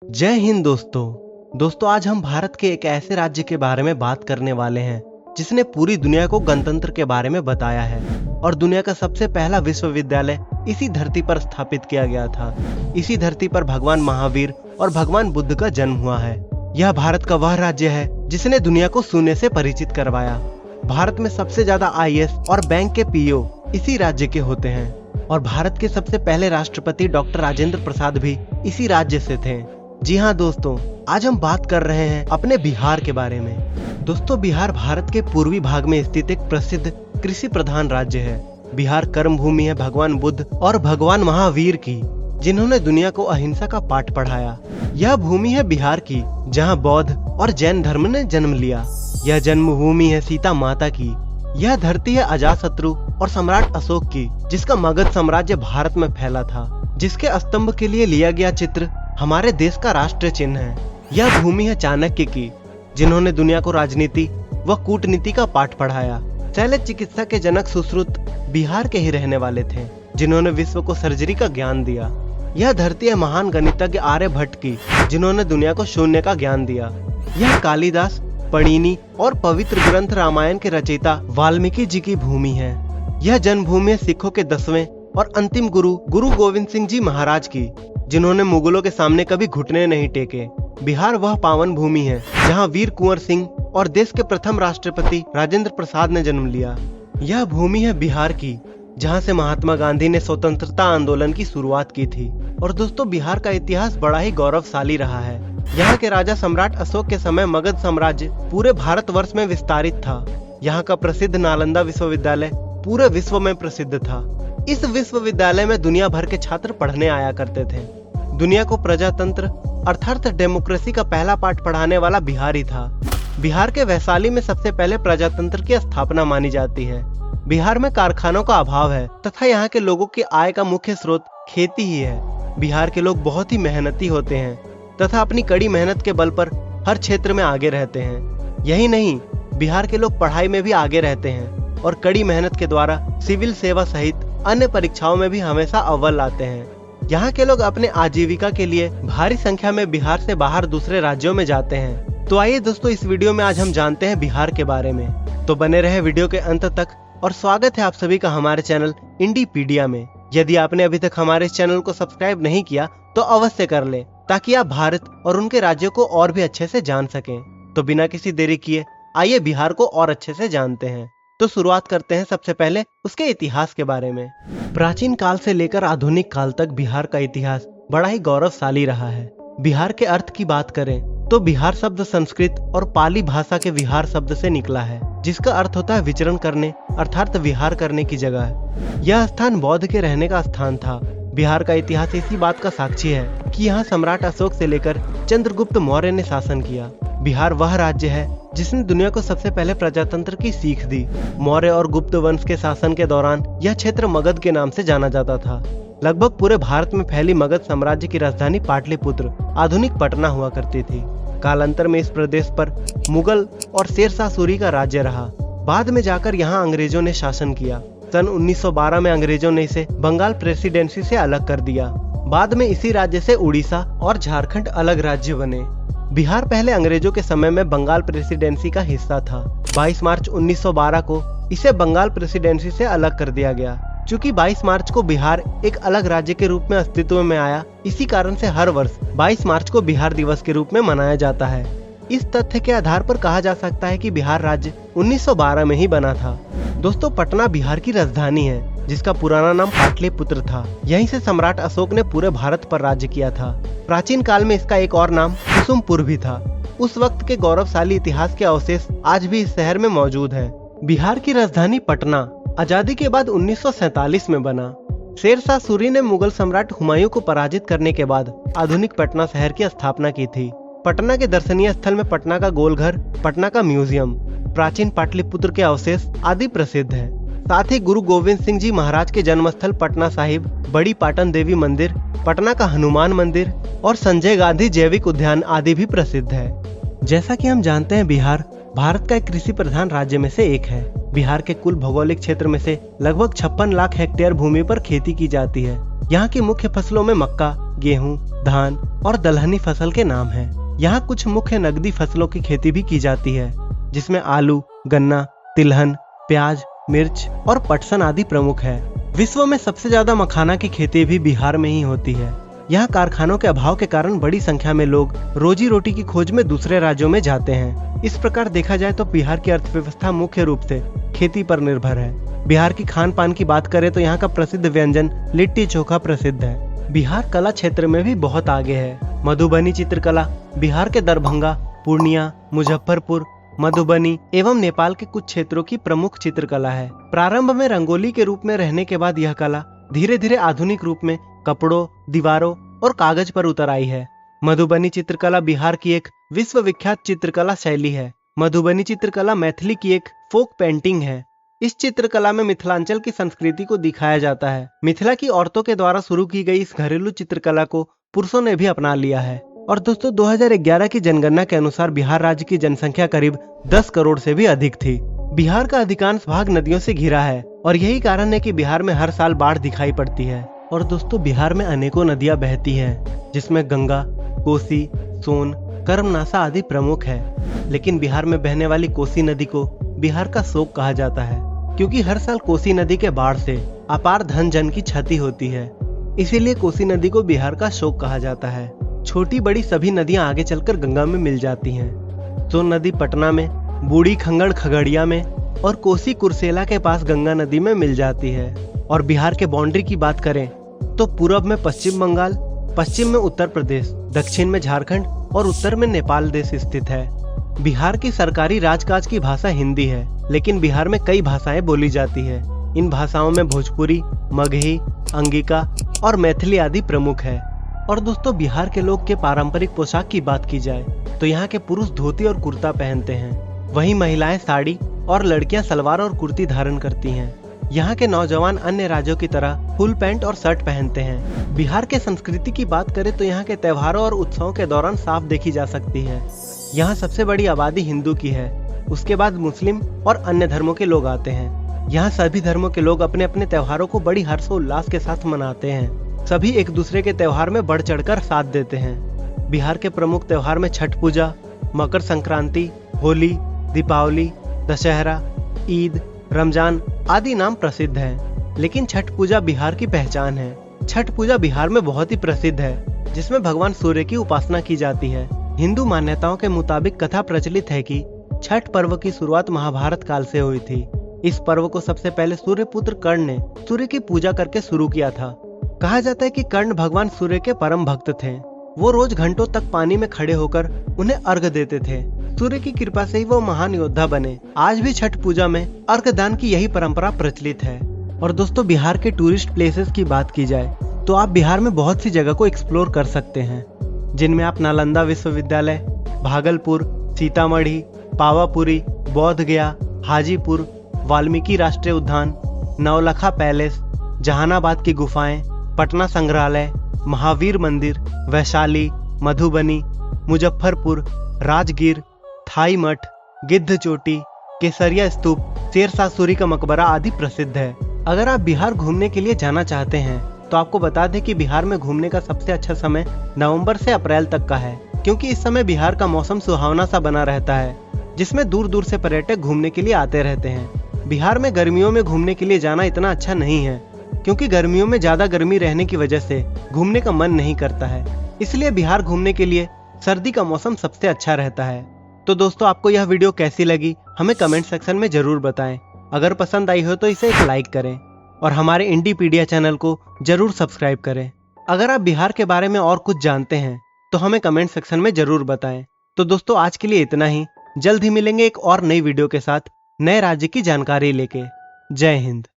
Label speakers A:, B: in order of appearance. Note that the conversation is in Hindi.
A: जय हिंद दोस्तों आज हम भारत के एक ऐसे राज्य के बारे में बात करने वाले हैं जिसने पूरी दुनिया को गणतंत्र के बारे में बताया है और दुनिया का सबसे पहला विश्वविद्यालय इसी धरती पर स्थापित किया गया था। इसी धरती पर भगवान महावीर और भगवान बुद्ध का जन्म हुआ है। यह भारत का वह राज्य है जिसने दुनिया को शून्य से परिचित करवाया। भारत में सबसे ज्यादा IAS और बैंक के PO इसी राज्य के होते हैं और भारत के सबसे पहले राष्ट्रपति डॉक्टर राजेंद्र प्रसाद भी इसी राज्य से थे। जी हाँ दोस्तों, आज हम बात कर रहे हैं अपने बिहार के बारे में। दोस्तों, बिहार भारत के पूर्वी भाग में स्थित एक प्रसिद्ध कृषि प्रधान राज्य है। बिहार कर्म भूमि है भगवान बुद्ध और भगवान महावीर की, जिन्होंने दुनिया को अहिंसा का पाठ पढ़ाया। यह भूमि है बिहार की जहाँ बौद्ध और जैन धर्म ने जन्म लिया। यह जन्मभूमि है सीता माता की। यह धरती है अजातशत्रु और सम्राट अशोक की, जिसका मगध साम्राज्य भारत में फैला था, जिसके स्तंभ के लिए लिया गया चित्र हमारे देश का राष्ट्रीय चिन्ह है। यह भूमि है चाणक्य की, जिन्होंने दुनिया को राजनीति व कूटनीति का पाठ पढ़ाया। शल्य चिकित्सा के जनक सुश्रुत बिहार के ही रहने वाले थे, जिन्होंने विश्व को सर्जरी का ज्ञान दिया। यह धरती है महान गणितज्ञ आर्यभट्ट की, जिन्होंने दुनिया को शून्य का ज्ञान दिया। यह कालिदास, पणिनि और पवित्र ग्रंथ रामायण के रचयिता वाल्मीकि जी की भूमि है। यह जन्मभूमि है सिखों के 10वें और अंतिम गुरु गोविंद सिंह जी महाराज की, जिन्होंने मुगलों के सामने कभी घुटने नहीं टेके। बिहार वह पावन भूमि है जहां वीर कुंवर सिंह और देश के प्रथम राष्ट्रपति राजेंद्र प्रसाद ने जन्म लिया। यह भूमि है बिहार की, जहां से महात्मा गांधी ने स्वतंत्रता आंदोलन की शुरुआत की थी। और दोस्तों, बिहार का इतिहास बड़ा ही गौरवशाली रहा है। यहाँ के राजा सम्राट अशोक के समय मगध साम्राज्य पूरे भारतवर्ष में विस्तारित था। यहाँ का प्रसिद्ध नालंदा विश्वविद्यालय पूरे विश्व में प्रसिद्ध था। इस विश्वविद्यालय में दुनिया भर के छात्र पढ़ने आया करते थे। दुनिया को प्रजातंत्र अर्थात डेमोक्रेसी का पहला पाठ पढ़ाने वाला बिहार ही था। बिहार के वैशाली में सबसे पहले प्रजातंत्र की स्थापना मानी जाती है। बिहार में कारखानों का अभाव है तथा यहाँ के लोगों की आय का मुख्य स्रोत खेती ही है। बिहार के लोग बहुत ही मेहनती होते हैं तथा अपनी कड़ी मेहनत के बल पर हर क्षेत्र में आगे रहते हैं। यही नहीं, बिहार के लोग पढ़ाई में भी आगे रहते हैं और कड़ी मेहनत के द्वारा सिविल सेवा सहित अन्य परीक्षाओं में भी हमेशा अव्वल आते हैं। यहाँ के लोग अपने आजीविका के लिए भारी संख्या में बिहार से बाहर दूसरे राज्यों में जाते हैं। तो आइए दोस्तों, इस वीडियो में आज हम जानते हैं बिहार के बारे में। तो बने रहे वीडियो के अंत तक और स्वागत है आप सभी का हमारे चैनल इंडीपीडिया में। यदि आपने अभी तक हमारे इस चैनल को सब्सक्राइब नहीं किया तो अवश्य कर ले, ताकि आप भारत और उनके राज्यों को और भी अच्छे से जान सकें। तो बिना किसी देरी किए आइए बिहार को और अच्छे से जानते हैं। तो शुरुआत करते हैं सबसे पहले उसके इतिहास के बारे में। प्राचीन काल से लेकर आधुनिक काल तक बिहार का इतिहास बड़ा ही गौरवशाली रहा है। बिहार के अर्थ की बात करें तो बिहार शब्द संस्कृत और पाली भाषा के विहार शब्द से निकला है, जिसका अर्थ होता है विचरण करने अर्थात विहार करने की जगह। यह स्थान बौद्ध के रहने का स्थान था। बिहार का इतिहास इसी बात का साक्षी है कि यहाँ सम्राट अशोक से लेकर चंद्रगुप्त मौर्य ने शासन किया। बिहार वह राज्य है जिसने दुनिया को सबसे पहले प्रजातंत्र की सीख दी। मौर्य और गुप्त वंश के शासन के दौरान यह क्षेत्र मगध के नाम से जाना जाता था। लगभग पूरे भारत में फैली मगध साम्राज्य की राजधानी पाटलिपुत्र आधुनिक पटना हुआ करती थी। कालांतर में इस प्रदेश पर मुगल और शेरशाह सूरी का राज्य रहा। बाद में जाकर यहाँ अंग्रेजों ने शासन किया। सन 1912 में अंग्रेजों ने इसे बंगाल प्रेसिडेंसी से अलग कर दिया। बाद में इसी राज्य से उड़ीसा और झारखंड अलग राज्य बने। बिहार पहले अंग्रेजों के समय में बंगाल प्रेसिडेंसी का हिस्सा था। 22 मार्च 1912 को इसे बंगाल प्रेसिडेंसी से अलग कर दिया गया। चूँकि 22 मार्च को बिहार एक अलग राज्य के रूप में अस्तित्व में आया, इसी कारण से हर वर्ष 22 मार्च को बिहार दिवस के रूप में मनाया जाता है। इस तथ्य के आधार पर कहा जा सकता है कि बिहार राज्य 1912 में ही बना था। दोस्तों, पटना बिहार की राजधानी है, जिसका पुराना नाम पाटलिपुत्र था। यहीं से सम्राट अशोक ने पूरे भारत पर राज्य किया था। प्राचीन काल में इसका एक और नाम कुसुमपुर भी था। उस वक्त के गौरवशाली इतिहास के अवशेष आज भी इस शहर में मौजूद हैं। बिहार की राजधानी पटना आजादी के बाद 1947 में बना। शेरशाह सूरी ने मुगल सम्राट हुमायूं को पराजित करने के बाद आधुनिक पटना शहर की स्थापना की थी। पटना के दर्शनीय स्थल में पटना का गोलघर, पटना का म्यूजियम, प्राचीन पाटलिपुत्र के अवशेष आदि प्रसिद्ध है। साथ ही गुरु गोविंद सिंह जी महाराज के जन्मस्थल पटना साहिब, बड़ी पाटन देवी मंदिर, पटना का हनुमान मंदिर और संजय गांधी जैविक उद्यान आदि भी प्रसिद्ध है। जैसा कि हम जानते हैं, बिहार भारत का एक कृषि प्रधान राज्य में से एक है। बिहार के कुल भौगोलिक क्षेत्र में से लगभग 56 लाख हेक्टेयर भूमि पर खेती की जाती है। यहाँ की मुख्य फसलों में मक्का, गेहूं, धान और दलहनी फसल के नाम हैं। यहाँ कुछ मुख्य नकदी फसलों की खेती भी की जाती है, जिसमें आलू, गन्ना, तिलहन, प्याज, मिर्च और पटसन आदि प्रमुख है। विश्व में सबसे ज्यादा मखाना की खेती भी बिहार में ही होती है। यहाँ कारखानों के अभाव के कारण बड़ी संख्या में लोग रोजी रोटी की खोज में दूसरे राज्यों में जाते हैं। इस प्रकार देखा जाए तो बिहार की अर्थव्यवस्था मुख्य रूप से खेती पर निर्भर है। बिहार की खान पान की बात करें तो यहाँ का प्रसिद्ध व्यंजन लिट्टी चोखा प्रसिद्ध है। बिहार कला क्षेत्र में भी बहुत आगे है। मधुबनी चित्रकला बिहार के दरभंगा, पूर्णिया, मुजफ्फरपुर, मधुबनी एवं नेपाल के कुछ क्षेत्रों की प्रमुख चित्रकला है। प्रारंभ में रंगोली के रूप में रहने के बाद यह कला धीरे धीरे आधुनिक रूप में कपड़ों, दीवारों और कागज पर उतर आई है। मधुबनी चित्रकला बिहार की एक विश्वविख्यात चित्रकला शैली है। मधुबनी चित्रकला मैथिली की एक फोक पेंटिंग है। इस चित्रकला में मिथिलांचल की संस्कृति को दिखाया जाता है। मिथिला की औरतों के द्वारा शुरू की गई इस घरेलू चित्रकला को पुरुषों ने भी अपना लिया है। और दोस्तों 2011 की जनगणना के अनुसार बिहार राज्य की जनसंख्या करीब 10 करोड़ से भी अधिक थी। बिहार का अधिकांश भाग नदियों से घिरा है और यही कारण है कि बिहार में हर साल बाढ़ दिखाई पड़ती है। और दोस्तों बिहार में अनेकों नदियां बहती हैं, जिसमें गंगा, कोसी, सोन, कर्मनासा आदि प्रमुख है। लेकिन बिहार में बहने वाली कोसी नदी को बिहार का शोक कहा जाता है, क्योंकि हर साल कोसी नदी के बाढ़ से अपार धन जन की क्षति होती है। इसीलिए कोसी नदी को बिहार का शोक कहा जाता है। छोटी बड़ी सभी नदियां आगे चलकर गंगा में मिल जाती हैं। सोन नदी पटना में, बूढ़ी खंगड़ खगड़िया में और कोसी कुर्सेला के पास गंगा नदी में मिल जाती है। और बिहार के बाउंड्री की बात करें तो पूरब में पश्चिम बंगाल, पश्चिम में उत्तर प्रदेश, दक्षिण में झारखंड और उत्तर में नेपाल देश स्थित है। बिहार की सरकारी राजकाज की भाषा हिंदी है, लेकिन बिहार में कई भाषाएं बोली जाती है। इन भाषाओं में भोजपुरी, मगही, अंगिका और मैथिली आदि प्रमुख है। और दोस्तों बिहार के लोग के पारंपरिक पोशाक की बात की जाए तो यहाँ के पुरुष धोती और कुर्ता पहनते हैं, वहीं महिलाएं साड़ी और लड़कियां सलवार और कुर्ती धारण करती हैं। यहाँ के नौजवान अन्य राज्यों की तरह फुल पैंट और शर्ट पहनते हैं। बिहार के संस्कृति की बात करें तो यहाँ के त्योहारों और उत्सवों के दौरान साफ देखी जा सकती है। यहाँ सबसे बड़ी आबादी हिंदू की है, उसके बाद मुस्लिम और अन्य धर्मों के लोग आते हैं। यहाँ सभी धर्मों के लोग अपने अपने त्योहारों को बड़ी हर्षोल्लास के साथ मनाते हैं। सभी एक दूसरे के त्योहार में बढ़ चढ़कर साथ देते हैं। बिहार के प्रमुख त्योहार में छठ पूजा, मकर संक्रांति, होली, दीपावली, दशहरा, ईद, रमजान आदि नाम प्रसिद्ध हैं। लेकिन छठ पूजा बिहार की पहचान है। छठ पूजा बिहार में बहुत ही प्रसिद्ध है, जिसमें भगवान सूर्य की उपासना की जाती है। हिंदू मान्यताओं के मुताबिक कथा प्रचलित है कि छठ पर्व की शुरुआत महाभारत काल से हुई थी। इस पर्व को सबसे पहले सूर्यपुत्र कर्ण ने सूर्य की पूजा करके शुरू किया था। कहा जाता है कि कर्ण भगवान सूर्य के परम भक्त थे। वो रोज घंटों तक पानी में खड़े होकर उन्हें अर्घ देते थे। सूर्य की कृपा से ही वो महान योद्धा बने। आज भी छठ पूजा में अर्घ दान की यही परंपरा प्रचलित है। और दोस्तों बिहार के टूरिस्ट प्लेसेस की बात की जाए तो आप बिहार में बहुत सी जगह को एक्सप्लोर कर सकते हैं, जिनमें आप नालंदा विश्वविद्यालय, भागलपुर, सीतामढ़ी, पावापुरी, बोध गया, हाजीपुर, वाल्मीकि राष्ट्रीय उद्यान, नौलखा पैलेस, जहानाबाद की गुफाएं, पटना संग्रहालय, महावीर मंदिर, वैशाली, मधुबनी, मुजफ्फरपुर, राजगीर, थाई मठ, गिद्ध चोटी, केसरिया स्तूप, शेरशाह सूरी का मकबरा आदि प्रसिद्ध है। अगर आप बिहार घूमने के लिए जाना चाहते हैं तो आपको बता दें कि बिहार में घूमने का सबसे अच्छा समय नवंबर से अप्रैल तक का है, क्योंकि इस समय बिहार का मौसम सुहावना सा बना रहता है, जिसमें दूर दूर से पर्यटक घूमने के लिए आते रहते हैं। बिहार में गर्मियों में घूमने के लिए जाना इतना अच्छा नहीं है, क्योंकि गर्मियों में ज्यादा गर्मी रहने की वजह से घूमने का मन नहीं करता है। इसलिए बिहार घूमने के लिए सर्दी का मौसम सबसे अच्छा रहता है। तो दोस्तों आपको यह वीडियो कैसी लगी हमें कमेंट सेक्शन में जरूर बताएं। अगर पसंद आई हो तो इसे एक लाइक करें और हमारे इंडीपीडिया चैनल को जरूर सब्सक्राइब करें। अगर आप बिहार के बारे में और कुछ जानते हैं तो हमें कमेंट सेक्शन में जरूर बताएं। तो दोस्तों आज के लिए इतना ही। जल्द ही मिलेंगे एक और नई वीडियो के साथ, नए राज्य की जानकारी लेके। जय हिंद।